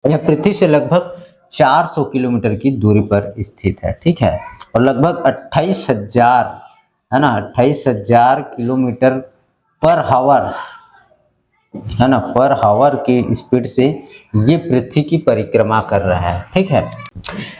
यह पृथ्वी से लगभग 400 किलोमीटर की दूरी पर स्थित है, ठीक है। और लगभग 28,000 है ना, 28,000 किलोमीटर पर हावर है ना, पर हावर की स्पीड से ये पृथ्वी की परिक्रमा कर रहा है, ठीक है।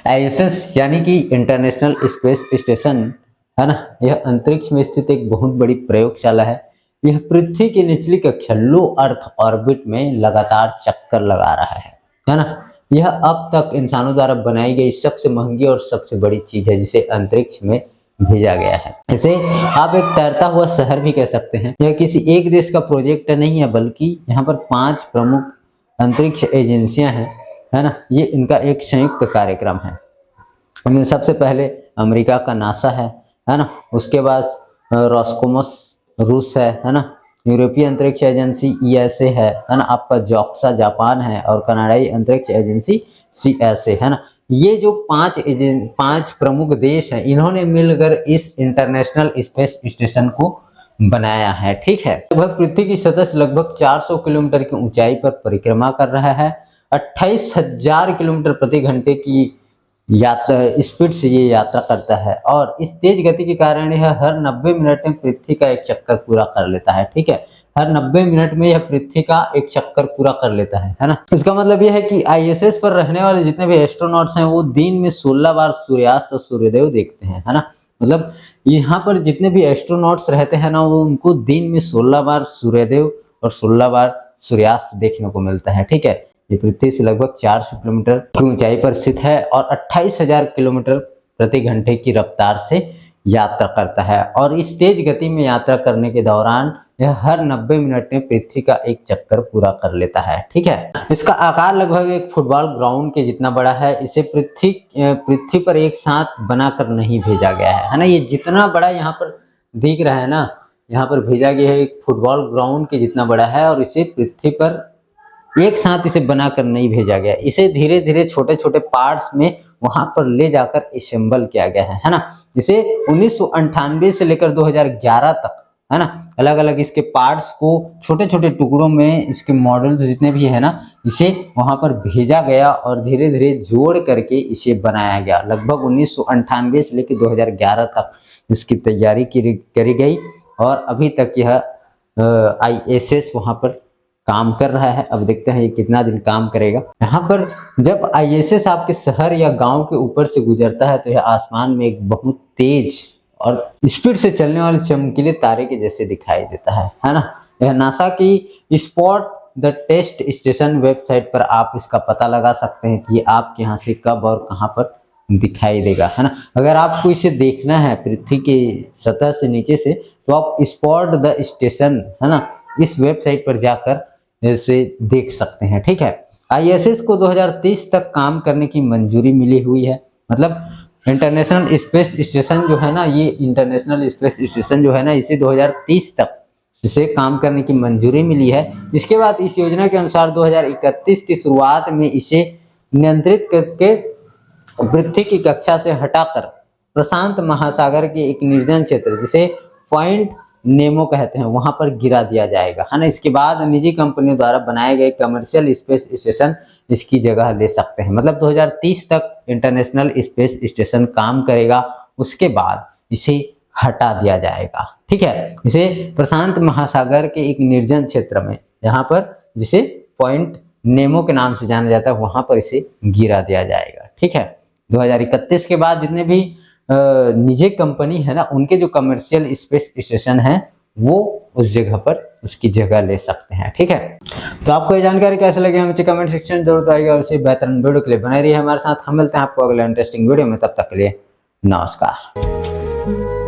आईएसएस यानी कि इंटरनेशनल स्पेस स्टेशन है ना, यह अंतरिक्ष में स्थित एक बहुत बड़ी प्रयोगशाला है। यह पृथ्वी की निचली कक्षा लो अर्थ ऑर्बिट में लगातार चक्कर लगा रहा है ना। यह अब तक इंसानों द्वारा बनाई गई सबसे महंगी और सबसे बड़ी चीज है जिसे अंतरिक्ष में भेजा गया है। इसे आप एक तैरता हुआ शहर भी कह सकते हैं। यह किसी एक देश का प्रोजेक्ट नहीं है, बल्कि यहाँ पर 5 प्रमुख अंतरिक्ष एजेंसियां हैं, है ना। ये इनका एक संयुक्त कार्यक्रम है। इनमें सबसे पहले अमेरिका का नासा है ना। उसके बाद रॉसकोमोस रूस है ना। यूरोपीय अंतरिक्ष एजेंसी ईएसए है ना। आपका जॉक्सा जापान है और कनाडाई अंतरिक्ष एजेंसी सीएसए है ना। ये जो 5 प्रमुख देश हैं, इन्होंने मिलकर इस इंटरनेशनल स्पेस स्टेशन को बनाया है, ठीक है। लगभग पृथ्वी की सतह से लगभग 400 किलोमीटर की ऊंचाई पर परिक्रमा कर रहा है। 28,000 किलोमीटर प्रति घंटे की यात्रा स्पीड से ये यात्रा करता है और इस तेज गति के कारण यह हर 90 मिनट में पृथ्वी का एक चक्कर पूरा कर लेता है, ठीक है। हर 90 मिनट में यह पृथ्वी का एक चक्कर पूरा कर लेता है ना। इसका मतलब यह है कि आईएसएस पर रहने वाले जितने भी एस्ट्रोनॉट्स हैं वो दिन में 16 बार सूर्यास्त और सूर्योदय देखते हैं, है ना। मतलब यहाँ पर जितने भी एस्ट्रोनॉट्स रहते हैं ना, वो उनको दिन में 16 बार सूर्योदय और 16 बार सूर्यास्त देखने को मिलता है, ठीक है। ये पृथ्वी से लगभग 400 किलोमीटर की ऊंचाई पर स्थित है और 28,000 किलोमीटर प्रति घंटे की रफ्तार से यात्रा करता है और इस तेज गति में यात्रा करने के दौरान यह हर 90 मिनट में पृथ्वी का एक चक्कर पूरा कर लेता है, ठीक है। इसका आकार लगभग एक फुटबॉल ग्राउंड के जितना बड़ा है। इसे पृथ्वी पर एक साथ बनाकर नहीं भेजा गया है ना। ये जितना बड़ा यहाँ पर दिख रहा है ना, यहाँ पर भेजा गया है एक फुटबॉल ग्राउंड के जितना बड़ा है और इसे पृथ्वी पर एक साथ इसे बनाकर नहीं भेजा गया। इसे धीरे धीरे छोटे छोटे पार्ट्स में वहां पर ले जाकर असेंबल किया गया है ना। इसे 1998 से लेकर 2011 तक है ना, अलग अलग इसके पार्ट्स को छोटे छोटे टुकड़ों में इसके मॉडल्स जितने भी है ना, इसे वहां पर भेजा गया और धीरे धीरे जोड़ करके इसे बनाया गया। लगभग 1998 से लेकर 2011 तक इसकी तैयारी करी गई और अभी तक यह आईएसएस वहां पर काम कर रहा है। अब देखते हैं ये कितना दिन काम करेगा। यहाँ पर जब आईएसएस आपके शहर या गांव के ऊपर से गुजरता है तो यह आसमान में एक बहुत तेज और स्पीड से चलने वाले चमकीले तारे के जैसे दिखाई देता है ना। यह नासा की spot the test station website पर आप इसका पता लगा सकते हैं कि आपके यहाँ से कब और कहाँ पर दिखाई देगा, है ना। अगर आपको इसे देखना है पृथ्वी के सतह से नीचे से तो आप स्पॉट द स्टेशन है ना, इस वेबसाइट पर जाकर इसे देख सकते हैं, ठीक है। आईएसएस को 2030 तक काम करने की मंजूरी मिली हुई है। मतलब इंटरनेशनल स्पेस स्टेशन जो है ना, ये इंटरनेशनल स्पेस स्टेशन जो है ना, इसे 2030 तक इसे काम करने की मंजूरी मिली है। इसके बाद इस योजना के अनुसार 2031 की शुरुआत में इसे नियंत्रित करके पृथ्वी की कक्षा से हटाकर प्रशांत महासागर के एक निर्जन क्षेत्र जिसे पॉइंट नेमो कहते हैं वहां पर गिरा दिया जाएगा, है ना। इसके बाद निजी कंपनियों द्वारा बनाए गए कमर्शियल स्पेस स्टेशन इसकी जगह ले सकते हैं। मतलब 2030 तक इंटरनेशनल स्पेस स्टेशन काम करेगा, उसके बाद इसे हटा दिया जाएगा, ठीक है। इसे प्रशांत महासागर के एक निर्जन क्षेत्र में, यहाँ पर जिसे पॉइंट नेमो के नाम से जाना जाता है, वहां पर इसे गिरा दिया जाएगा, ठीक है। 2031 के बाद जितने भी निजी कंपनी है ना, उनके जो कमर्शियल स्पेस स्टेशन है वो उस जगह पर उसकी जगह ले सकते हैं, ठीक है। तो आपको ये जानकारी कैसे लगी हमें कमेंट सेक्शन में जरूर आएगा और इसी बेहतरीन वीडियो के लिए बने रहिए हमारे साथ। हम मिलते हैं आपको अगले इंटरेस्टिंग वीडियो में, तब तक के लिए नमस्कार।